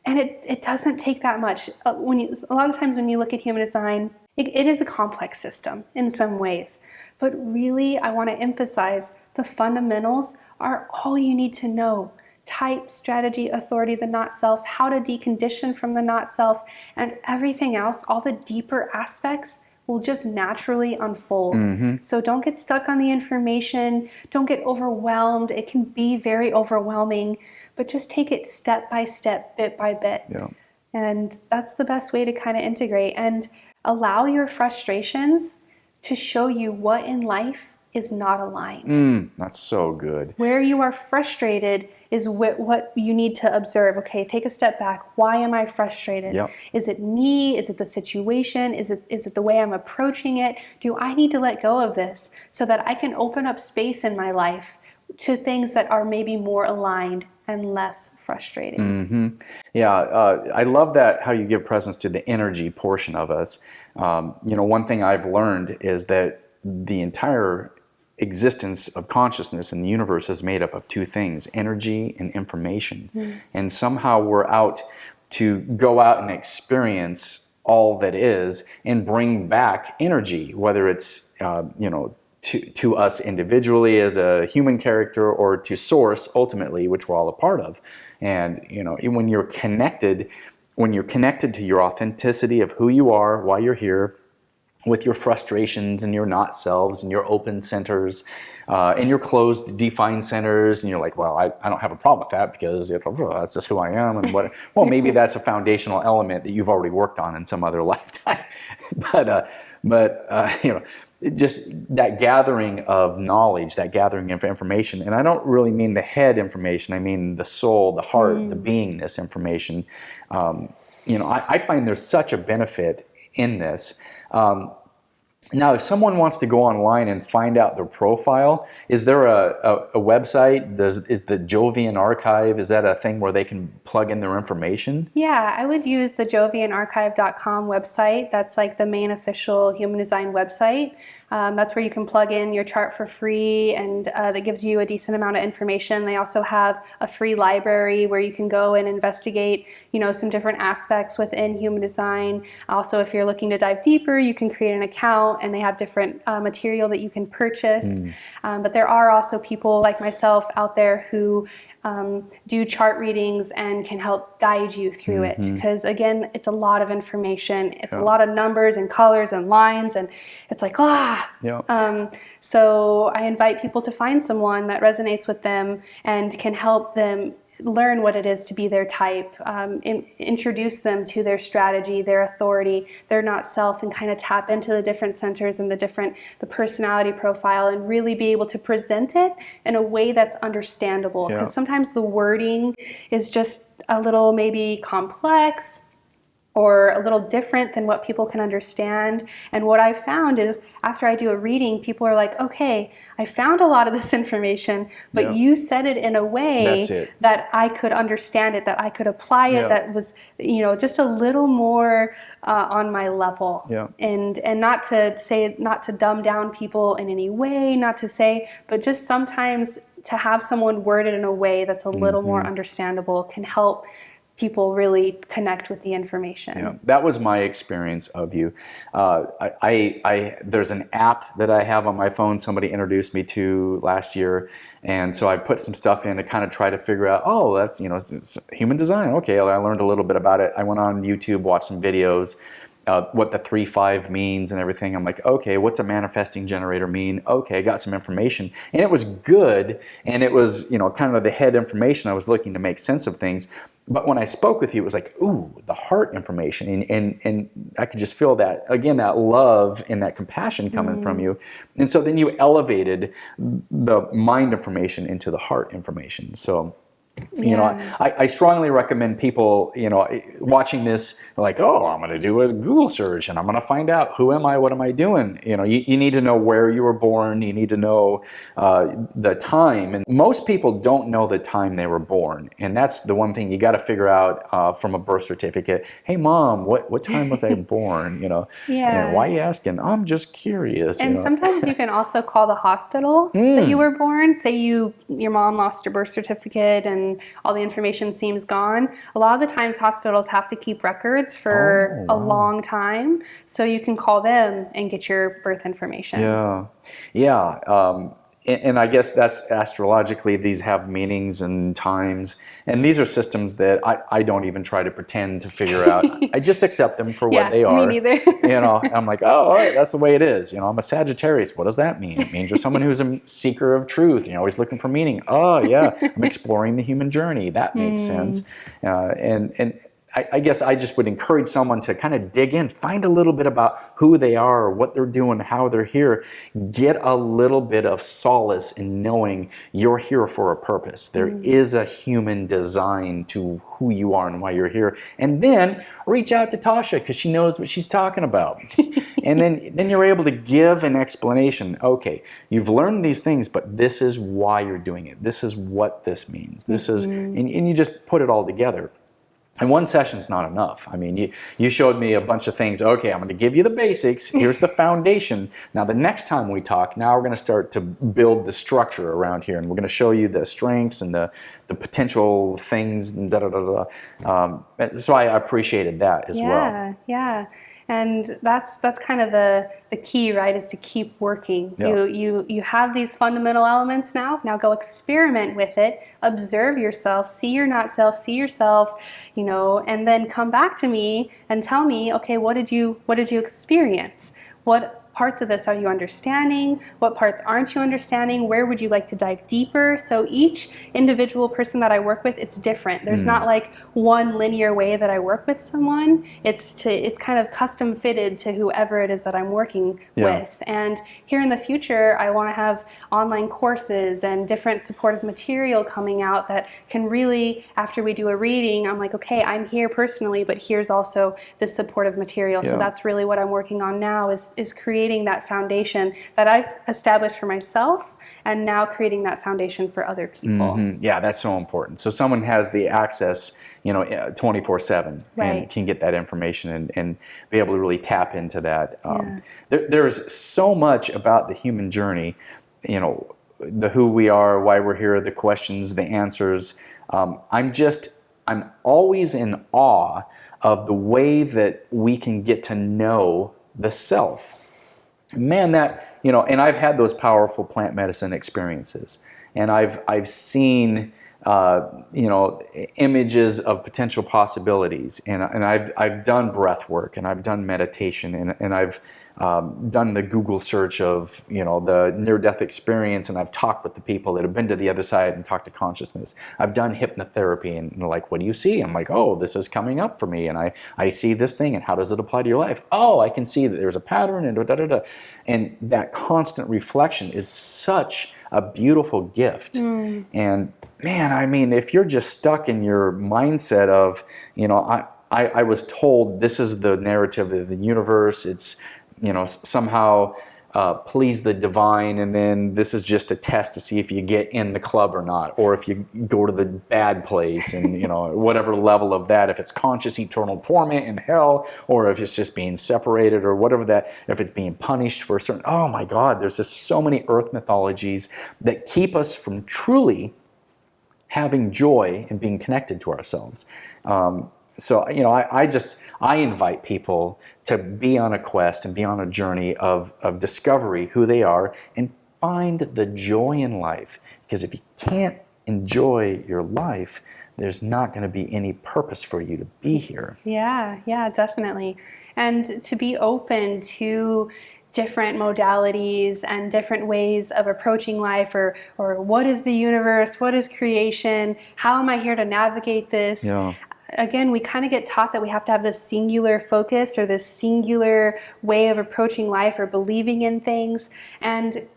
And it doesn't take that much. A lot of times when you look at human design, it is a complex system in some ways. But really, I want to emphasize the fundamentals are all you need to know. Type, strategy, authority, the not self, how to decondition from the not self, and everything else, all the deeper aspects will just naturally unfold. So don't get stuck on the information. Don't get overwhelmed. It can be very overwhelming, but just take it step by step, bit by bit. Yeah. And that's the best way to kind of integrate and allow your frustrations to show you what in life is not aligned. That's so good. Where you are frustrated is what you need to observe. Okay, take a step back. Why am I frustrated? Yep. Is it me? Is it the situation? Is it the way I'm approaching it? Do I need to let go of this so that I can open up space in my life to things that are maybe more aligned and less frustrating? Yeah, I love that how you give presence to the energy portion of us. One thing I've learned is that the entire existence of consciousness in the universe is made up of two things: energy and information. And somehow we're out to go out and experience all that is and bring back energy, whether it's to us individually as a human character or to source ultimately, which we're all a part of. And when you're connected to your authenticity of who you are, why you're here, with your frustrations and your not selves and your open centers and your closed defined centers, and you're like, well, I don't have a problem with that because that's just who I am. And well, maybe that's a foundational element that you've already worked on in some other lifetime. but just that gathering of knowledge, that gathering of information, and I don't really mean the head information. I mean the soul, the heart, the beingness information. I find there's such a benefit in this. Now, if someone wants to go online and find out their profile, is there a website? Is the Jovian Archive, is that a thing where they can plug in their information? Yeah, I would use the jovianarchive.com website. That's like the main official human design website. That's where you can plug in your chart for free, and that gives you a decent amount of information. They also have a free library where you can go and investigate, some different aspects within human design. Also, if you're looking to dive deeper, you can create an account out, and they have different material that you can purchase. But there are also people like myself out there who do chart readings and can help guide you through it. Because again, it's a lot of information. It's a lot of numbers and colors and lines, and it's like, so I invite people to find someone that resonates with them and can help them learn what it is to be their type, introduce them to their strategy, their authority, their not self, and kind of tap into the different centers and the personality profile, and really be able to present it in a way that's understandable. Because sometimes the wording is just a little maybe complex or a little different than what people can understand. And what I found is after I do a reading, people are like, okay, I found a lot of this information, but you said it in a way that I could understand it, that I could apply it, that was, just a little more on my level. And not to dumb down people in any way, but just sometimes to have someone word it in a way that's a little more understandable can help people really connect with the information. Yeah, that was my experience of you. There's an app that I have on my phone somebody introduced me to last year, and so I put some stuff in to kind of try to figure out, that's, it's human design. Okay, I learned a little bit about it. I went on YouTube, watched some videos, what the 3-5 means and everything. I'm like, okay, what's a manifesting generator mean? Okay, I got some information, and it was good, and it was, kind of the head information. I was looking to make sense of things. But when I spoke with you, it was like, ooh, the heart information. And I could just feel that, again, that love and that compassion coming from you. And so then you elevated the mind information into the heart information. So, I strongly recommend people, watching this, like, I'm going to do a Google search and I'm going to find out who am I, what am I doing? You need to know where you were born. You need to know the time. And most people don't know the time they were born. And that's the one thing you got to figure out from a birth certificate. Hey, Mom, what time was I born? And why are you asking? I'm just curious. And sometimes you can also call the hospital that you were born. Say your mom lost your birth certificate and all the information seems gone. A lot of the times hospitals have to keep records for a long time, so you can call them and get your birth information. And I guess that's astrologically, these have meanings and times, and these are systems that I don't even try to pretend to figure out. I just accept them for what they are. Me neither. I'm like, all right, that's the way it is. I'm a Sagittarius. What does that mean? It means you're someone who's a seeker of truth. Always looking for meaning. I'm exploring the human journey. That makes sense. And I guess I just would encourage someone to kind of dig in, find a little bit about who they are, what they're doing, how they're here. Get a little bit of solace in knowing you're here for a purpose. There is a human design to who you are and why you're here. And then reach out to Tasha because she knows what she's talking about. And then you're able to give an explanation. Okay, you've learned these things, but this is why you're doing it. This is what this means. This is, and you just put it all together. And one session's not enough. I mean, you showed me a bunch of things. Okay, I'm going to give you the basics. Here's the foundation. Now, the next time we talk, now we're going to start to build the structure around here. And we're going to show you the strengths and the potential things. And so I appreciated that as well. Yeah. And that's kind of the key, right, is to keep working. You have these fundamental elements now. Now go experiment with it, observe yourself, see your not self, see yourself, and then come back to me and tell me, okay, what did you experience? What parts of this are you understanding? What parts aren't you understanding? Where would you like to dive deeper? So each individual person that I work with, it's different. There's not like one linear way that I work with someone. It's kind of custom fitted to whoever it is that I'm working with. And here in the future, I want to have online courses and different supportive material coming out that can really, after we do a reading, I'm like, okay, I'm here personally, but here's also this supportive material. So that's really what I'm working on now is creating that foundation that I've established for myself, and now creating that foundation for other people. Yeah, that's so important. So someone has the access, 24/7, and can get that information and be able to really tap into that. There's so much about the human journey, the who we are, why we're here, the questions, the answers. I'm always in awe of the way that we can get to know the self. man, that, and I've had those powerful plant medicine experiences, and I've seen images of potential possibilities, and I've done breath work, and I've done meditation, and I've done the Google search of the near-death experience, and I've talked with the people that have been to the other side and talked to consciousness. I've done hypnotherapy, and they're like, what do you see? I'm like, oh, this is coming up for me, and I see this thing, and how does it apply to your life? Oh, I can see that there's a pattern, and da-da-da-da. And that constant reflection is such a beautiful gift. And man, I mean, if you're just stuck in your mindset of, I was told this is the narrative of the universe, it's, somehow please the divine, and then this is just a test to see if you get in the club or not, or if you go to the bad place, and whatever level of that, if it's conscious eternal torment in hell, or if it's just being separated, or whatever that, if it's being punished for a certain, oh my God, there's just so many earth mythologies that keep us from truly having joy and being connected to ourselves. So, I invite people to be on a quest and be on a journey of discovery, who they are, and find the joy in life. Because if you can't enjoy your life, there's not going to be any purpose for you to be here. Yeah, definitely. And to be open to different modalities and different ways of approaching life, or what is the universe, what is creation, how am I here to navigate this? Yeah. Again, we kind of get taught that we have to have this singular focus or this singular way of approaching life or believing in things. And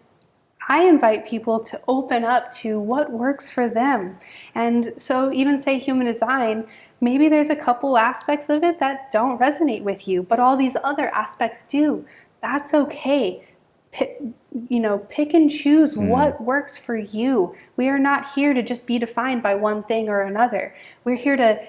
I invite people to open up to what works for them. And so even say human design, maybe there's a couple aspects of it that don't resonate with you, but all these other aspects do. That's okay. Pick and choose what works for you. We are not here to just be defined by one thing or another. We're here to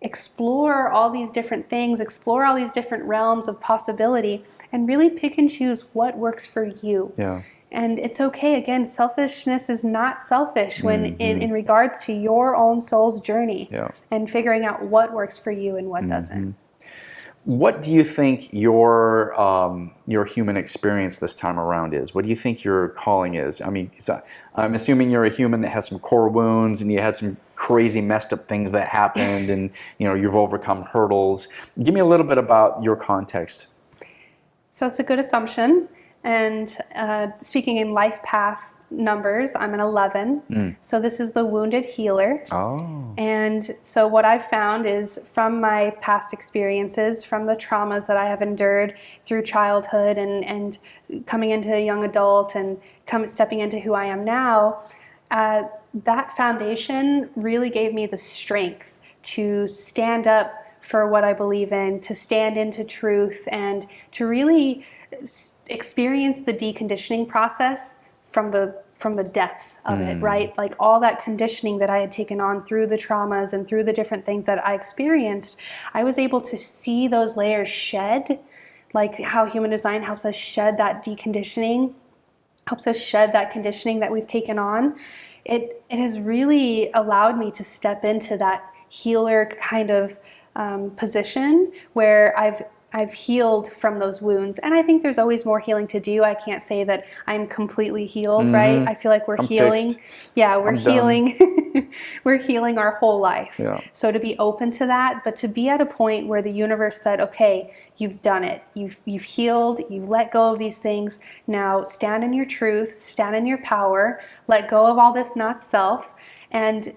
explore all these different things, explore all these different realms of possibility, and really pick and choose what works for you. Yeah. And it's okay. Again, selfishness is not selfish when in regards to your own soul's journey, and figuring out what works for you and what doesn't. What do you think your human experience this time around is? What do you think your calling is? I mean, I'm assuming you're a human that has some core wounds, and you had some crazy messed up things that happened, and you've overcome hurdles. Give me a little bit about your context. So it's a good assumption. And speaking in life path numbers, I'm an 11. So this is the wounded healer. Oh. And so what I've found is from my past experiences, from the traumas that I have endured through childhood and coming into a young adult and stepping into who I am now, that foundation really gave me the strength to stand up for what I believe in, to stand into truth, and to really experience the deconditioning process from the depths of it, right? Like all that conditioning that I had taken on through the traumas and through the different things that I experienced, I was able to see those layers shed, like how human design helps us shed that deconditioning, helps us shed that conditioning that we've taken on. It has really allowed me to step into that healer kind of position where I've healed from those wounds. And I think there's always more healing to do. I can't say that I'm completely healed, right? I feel like we're healing. Fixed. Yeah, we're healing. We're healing our whole life. Yeah. So to be open to that, but to be at a point where the universe said, okay, you've done it. You've healed. You've let go of these things. Now stand in your truth, stand in your power, let go of all this not self, and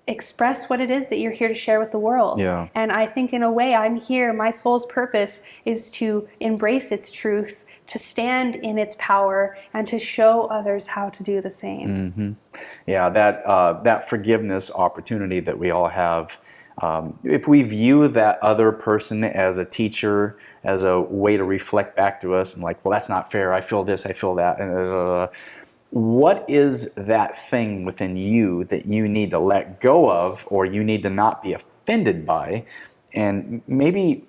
express what it is that you're here to share with the world. Yeah. And I think in a way I'm here, my soul's purpose is to embrace its truth, to stand in its power, and to show others how to do the same. Yeah, that forgiveness opportunity that we all have, if we view that other person as a teacher, as a way to reflect back to us, and like, well, that's not fair, I feel this, I feel that, and what is that thing within you that you need to let go of, or you need to not be offended by? And maybe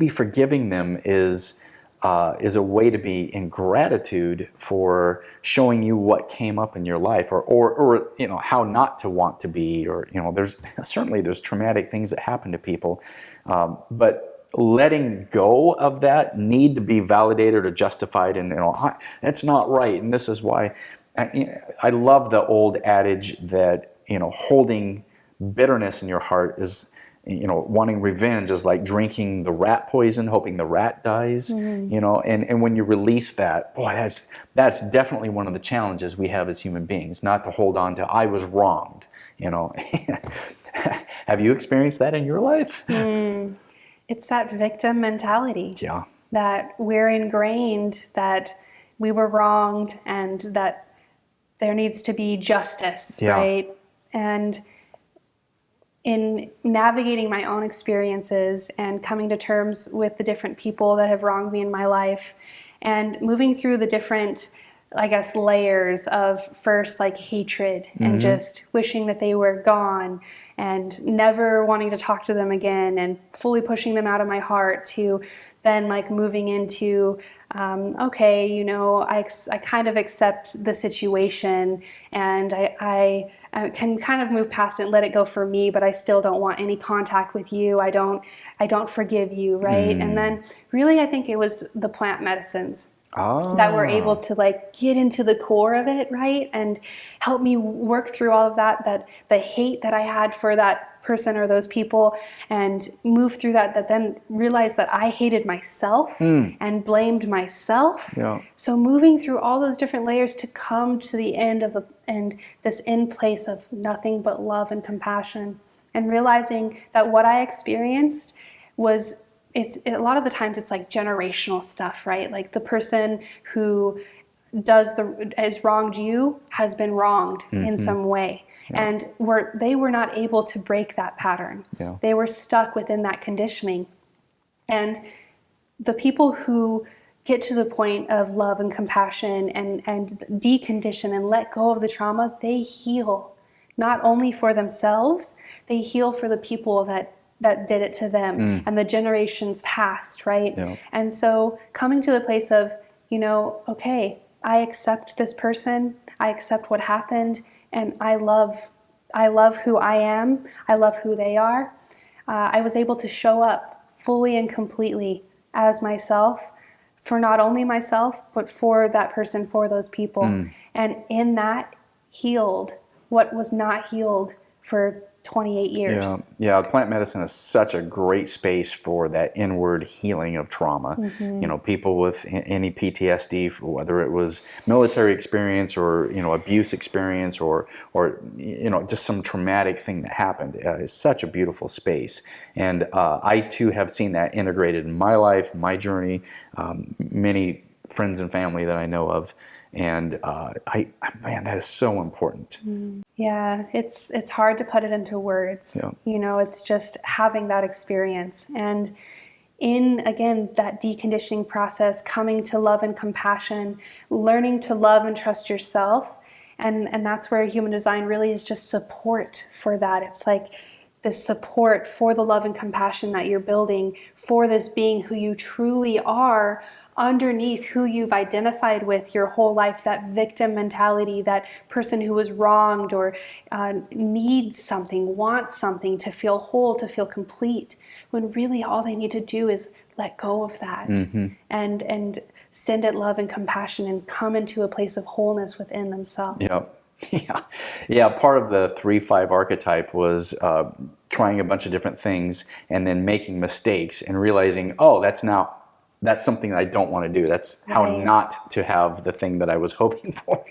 forgiving them is a way to be in gratitude for showing you what came up in your life, or how not to want to be, or there's traumatic things that happen to people, but letting go of that need to be validated or justified, and that's not right, and this is why. I love the old adage that holding bitterness in your heart is, wanting revenge is like drinking the rat poison, hoping the rat dies. And when you release that, boy, that's definitely one of the challenges we have as human beings, not to hold on to I was wronged. Have you experienced that in your life? It's that victim mentality. Yeah. That we're ingrained that we were wronged and that there needs to be justice, right? And in navigating my own experiences and coming to terms with the different people that have wronged me in my life and moving through the different, I guess, layers of first like hatred and just wishing that they were gone and never wanting to talk to them again and fully pushing them out of my heart, to then like moving into, okay, I kind of accept the situation and I can kind of move past it and let it go for me, but I still don't want any contact with you. I don't forgive you, right? And then really I think it was the plant medicines that were able to like get into the core of it, right? And help me work through all of that the hate that I had for that person or those people, and move through that then realized that I hated myself and blamed myself. So moving through all those different layers to come to the end of this end place of nothing but love and compassion, and realizing that what I experienced was, a lot of the times it's like generational stuff, right? Like the person who has wronged you has been wronged in some way. And they were not able to break that pattern. They were stuck within that conditioning. And the people who get to the point of love and compassion and decondition and let go of the trauma, they heal not only for themselves, they heal for the people that did it to them and the generations past, right? And so coming to the place of, okay, I accept this person, I accept what happened, and I love who I am, I love who they are. I was able to show up fully and completely as myself, for not only myself, but for that person, for those people. And in that, healed what was not healed for 28 years. Yeah, plant medicine is such a great space for that inward healing of trauma. People with any PTSD, whether it was military experience or abuse experience or just some traumatic thing that happened, it's such a beautiful space. And I too have seen that integrated in my life, my journey, many friends and family that I know of. And man, that is so important. Yeah, it's hard to put it into words. It's just having that experience. And in, again, that deconditioning process, coming to love and compassion, learning to love and trust yourself. And that's where human design really is just support for that. It's like this support for the love and compassion that you're building for this being who you truly are, underneath who you've identified with your whole life, that victim mentality, that person who was wronged or needs something, wants something to feel whole, to feel complete, when really all they need to do is let go of that and send it love and compassion and come into a place of wholeness within themselves. Yeah. Part of the 3-5 archetype was trying a bunch of different things and then making mistakes and realizing, that's something that I don't want to do. That's how not to have the thing that I was hoping for.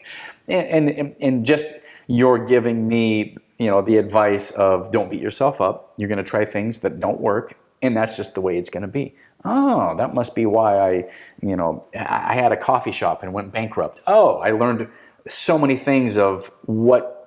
And just you're giving me, the advice of don't beat yourself up. You're going to try things that don't work, and that's just the way it's going to be. Oh, that must be why I had a coffee shop and went bankrupt. Oh, I learned so many things of what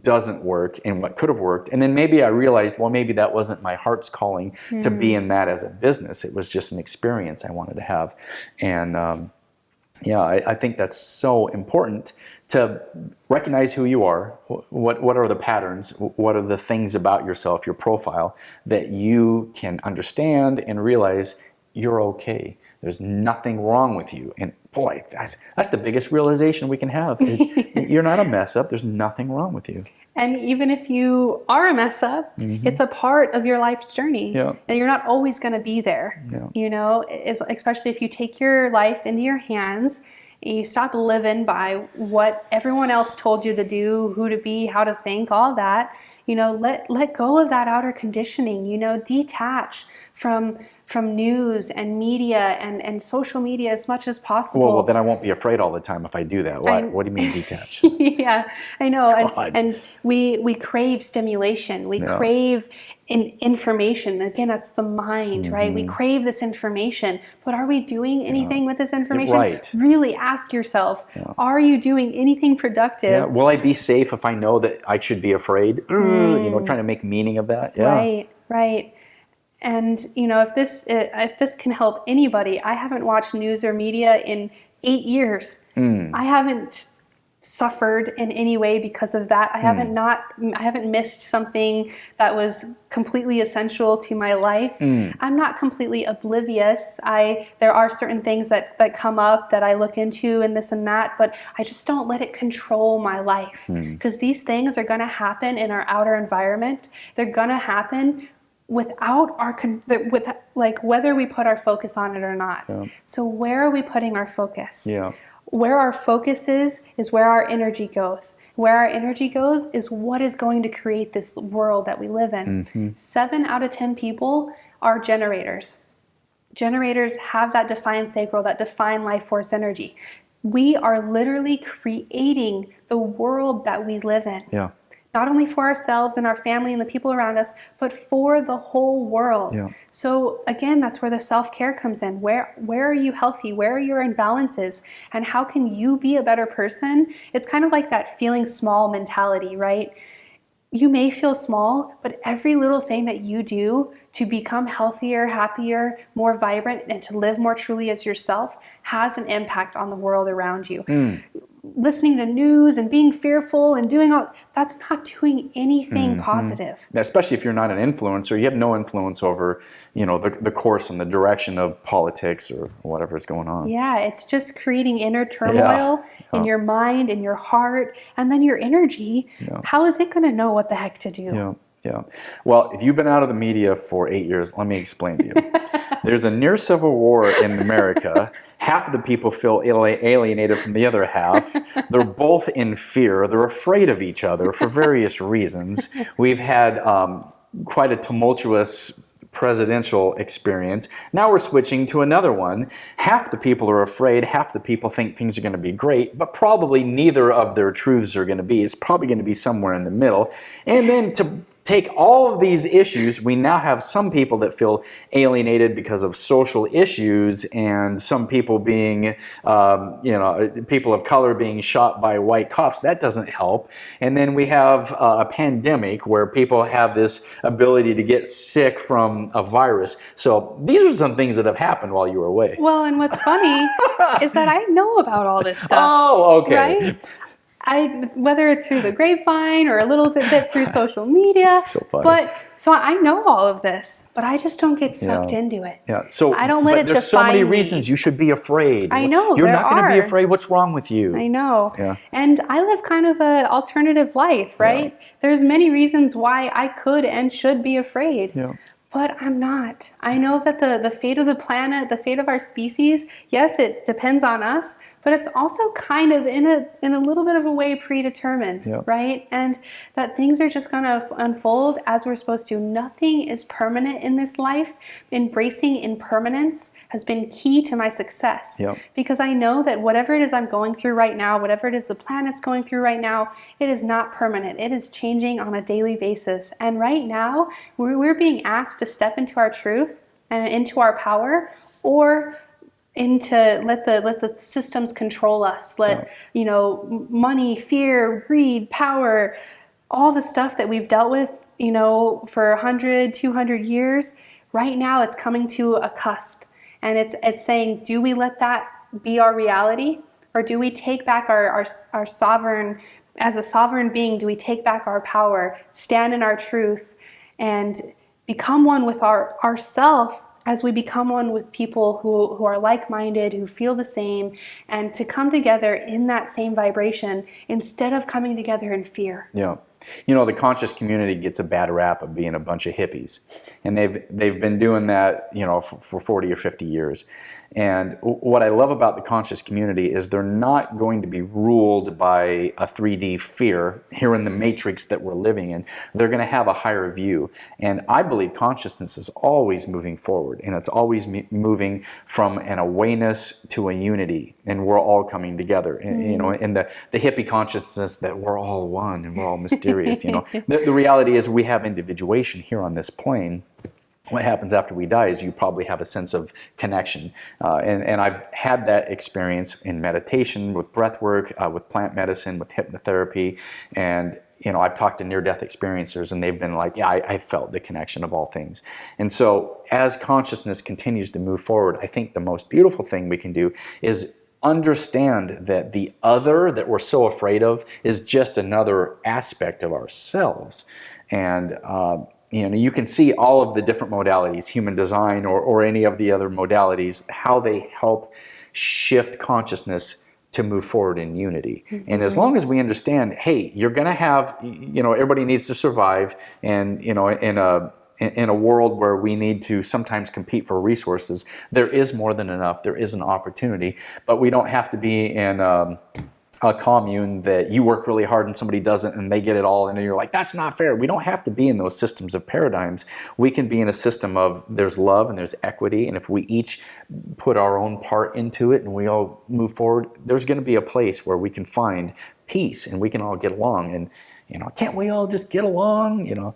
doesn't work and what could have worked. And then maybe I realized, well, maybe that wasn't my heart's calling to be in that as a business. It was just an experience I wanted to have. And I think that's so important to recognize who you are. What are the patterns? What are the things about yourself, your profile, that you can understand and realize you're okay. There's nothing wrong with you. And boy, that's the biggest realization we can have is you're not a mess up. There's nothing wrong with you. And even if you are a mess up, it's a part of your life's journey. Yeah. And you're not always going to be there. Yeah. You know, especially if you take your life into your hands and you stop living by what everyone else told you to do, who to be, how to think, all that. You know, let go of that outer conditioning, you know, detach from news and media and social media as much as possible. Well, then I won't be afraid all the time if I do that. What do you mean detach? Yeah, I know. God. And we crave stimulation. We crave information. Again, that's the mind, right? We crave this information. But are we doing anything with this information? Right. Really ask yourself, are you doing anything productive? Yeah. Will I be safe if I know that I should be afraid? You know, trying to make meaning of that. Yeah. Right. And you know, if this can help anybody, I haven't watched news or media in 8 years. I haven't suffered in any way because of that. I haven't missed something that was completely essential to my life. I'm not completely oblivious. There are certain things that come up that I look into and this and that, but I just don't let it control my life, because these things are going to happen in our outer environment. They're going to happen without whether we put our focus on it or not. So where are we putting our focus? Where our focus is where our energy goes. Where our energy goes is what is going to create this world that we live in. 7 out of 10 people are generators. Generators have that defined sacral, that defined life force energy. We are literally creating the world that we live in. Not only for ourselves and our family and the people around us, but for the whole world. So again, that's where the self-care comes in. Where are you healthy? Where are your imbalances? And how can you be a better person? It's kind of like that feeling small mentality, right? You may feel small, but every little thing that you do to become healthier, happier, more vibrant, and to live more truly as yourself has an impact on the world around you. Listening to news and being fearful and doing all that's not doing anything positive. Especially if you're not an influencer, you have no influence over, you know, the course and the direction of politics or whatever is going on. Yeah, it's just creating inner turmoil in your mind, in your heart, and then your energy. How is it going to know what the heck to do? Yeah. Well, if you've been out of the media for 8 years, let me explain to you. There's a near civil war in America. Half of the people feel alienated from the other half. They're both in fear. They're afraid of each other for various reasons. We've had quite a tumultuous presidential experience. Now we're switching to another one. Half the people are afraid, half the people think things are going to be great, but probably neither of their truths are going to be. It's probably going to be somewhere in the middle. And then to take all of these issues, we now have some people that feel alienated because of social issues, and some people being, people of color being shot by white cops. That doesn't help. And then we have a pandemic where people have this ability to get sick from a virus. So these are some things that have happened while you were away. Well, and what's funny is that I know about all this stuff. Oh, okay. Right? Whether it's through the grapevine or a little bit through social media. So funny. So I know all of this, but I just don't get sucked into it. So I don't let it define me. There's so many reasons you should be afraid. I know. You're not going to be afraid. What's wrong with you? I know. And I live kind of an alternative life, right? There's many reasons why I could and should be afraid. But I'm not. I know that the fate of the planet, the fate of our species, yes, it depends on us, but it's also kind of in a little bit of a way predetermined, right? And that things are just going to unfold as we're supposed to. Nothing is permanent in this life. Embracing impermanence has been key to my success, because I know that whatever it is I'm going through right now, whatever it is the planet's going through right now, it is not permanent. It is changing on a daily basis. And right now, we're being asked to step into our truth and into our power, or into let the systems control us. Let money, fear, greed, power, all the stuff that we've dealt with, for 100, 200 years. Right now, it's coming to a cusp, and it's saying, do we let that be our reality, or do we take back our sovereign, as a sovereign being? Do we take back our power, stand in our truth, and become one with ourself? As we become one with people who are like-minded, who feel the same, and to come together in that same vibration instead of coming together in fear. You know, the conscious community gets a bad rap of being a bunch of hippies, and they've been doing that, you know, for 40 or 50 years. And what I love about the conscious community is they're not going to be ruled by a 3D fear here in the matrix that we're living in. They're going to have a higher view. And I believe consciousness is always moving forward, and it's always moving from an awareness to a unity, and we're all coming together. And, you know, in the hippie consciousness that we're all one and we're all mysterious. You know, the reality is we have individuation here on this plane. What happens after we die is you probably have a sense of connection. And I've had that experience in meditation, with breath work, with plant medicine, with hypnotherapy. And, you know, I've talked to near-death experiencers, and they've been like, yeah, I felt the connection of all things. And so as consciousness continues to move forward, I think the most beautiful thing we can do is understand that the other that we're so afraid of is just another aspect of ourselves. And, you know, you can see all of the different modalities, human design or any of the other modalities, how they help shift consciousness to move forward in unity. And as long as we understand, hey, you're going to have, you know, everybody needs to survive, and, you know, in a world where we need to sometimes compete for resources, there is more than enough. There is an opportunity, but we don't have to be in a commune that you work really hard and somebody doesn't and they get it all, and you're like, that's not fair. We don't have to be in those systems of paradigms. We can be in a system of there's love and there's equity, and if we each put our own part into it and we all move forward, there's going to be a place where we can find peace and we can all get along. And, you know, can't we all just get along, you know?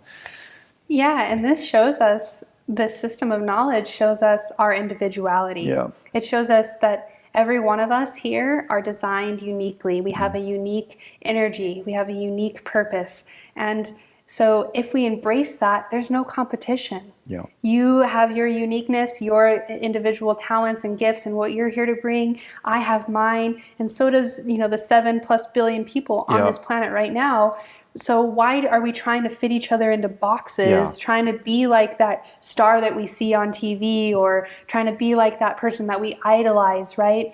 Yeah, and this shows us, this system of knowledge shows us our individuality. Yeah. It shows us that every one of us here are designed uniquely. We have a unique energy. We have a unique purpose. And so if we embrace that, there's no competition. Yeah. You have your uniqueness, your individual talents and gifts and what you're here to bring. I have mine. And so does, you know, the 7+ billion people on this planet right now. So why are we trying to fit each other into boxes, trying to be like that star that we see on TV, or trying to be like that person that we idolize, right?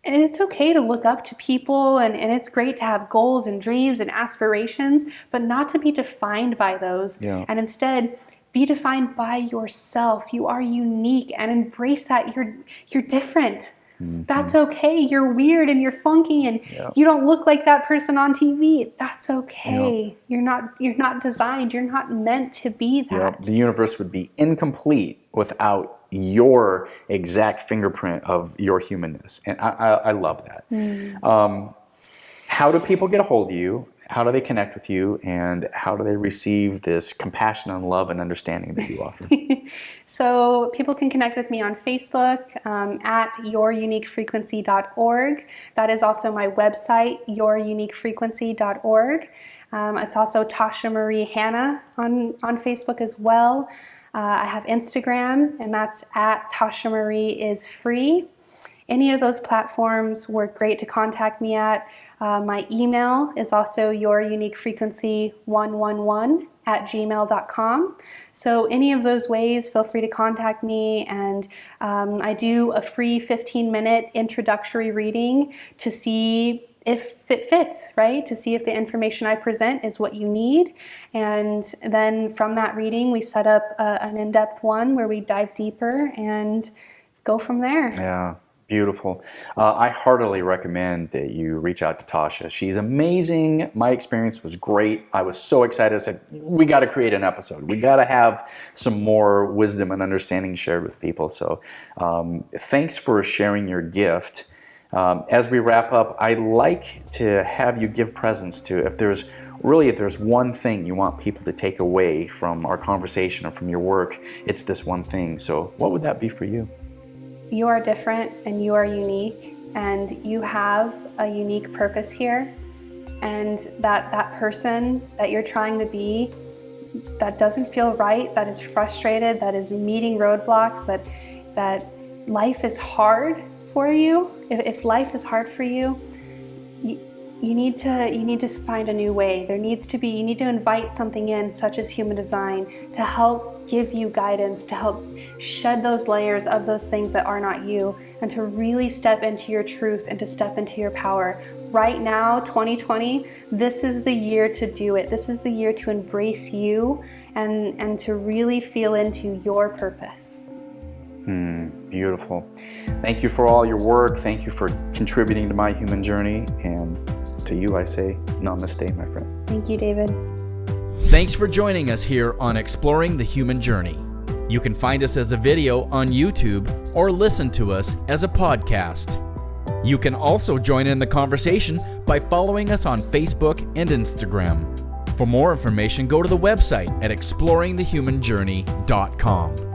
And it's okay to look up to people, and it's great to have goals and dreams and aspirations, but not to be defined by those. Yeah. And instead, be defined by yourself. You are unique, and embrace that you're different. That's okay. You're weird and you're funky and you don't look like that person on TV. That's okay. You're not designed. You're not meant to be that. The universe would be incomplete without your exact fingerprint of your humanness. And I love that. How do people get a hold of you? How do they connect with you, and how do they receive this compassion and love and understanding that you offer? So people can connect with me on Facebook at youruniquefrequency.org. That is also my website, youruniquefrequency.org. It's also Tasha Marie Hannah on Facebook as well. I have Instagram, and that's at Tasha Marie is free. Any of those platforms work great to contact me at. My email is also youruniquefrequency111@gmail.com. So any of those ways, feel free to contact me. And I do a free 15-minute introductory reading to see if it fits, right? To see if the information I present is what you need. And then from that reading, we set up an in-depth one where we dive deeper and go from there. Yeah. Beautiful. I heartily recommend that you reach out to Tasha. She's amazing. My experience was great. I was so excited. I said, we got to create an episode. We got to have some more wisdom and understanding shared with people. So thanks for sharing your gift. As we wrap up, I'd like to have you give presents to, if there's one thing you want people to take away from our conversation or from your work, it's this one thing. So what would that be for you? You are different and you are unique, and you have a unique purpose here, and that person that you're trying to be that doesn't feel right, that is frustrated, that is meeting roadblocks, that life is hard for you. If life is hard for you, you need to find a new way. You need to invite something in, such as human design, to help give you guidance, to help shed those layers of those things that are not you, and to really step into your truth and to step into your power. Right now, 2020, this is the year to do it. This is the year to embrace you and to really feel into your purpose. Beautiful. Thank you for all your work. Thank you for contributing to my human journey. And to you, I say namaste, my friend. Thank you, David. Thanks for joining us here on Exploring the Human Journey. You can find us as a video on YouTube or listen to us as a podcast. You can also join in the conversation by following us on Facebook and Instagram. For more information, go to the website at exploringthehumanjourney.com.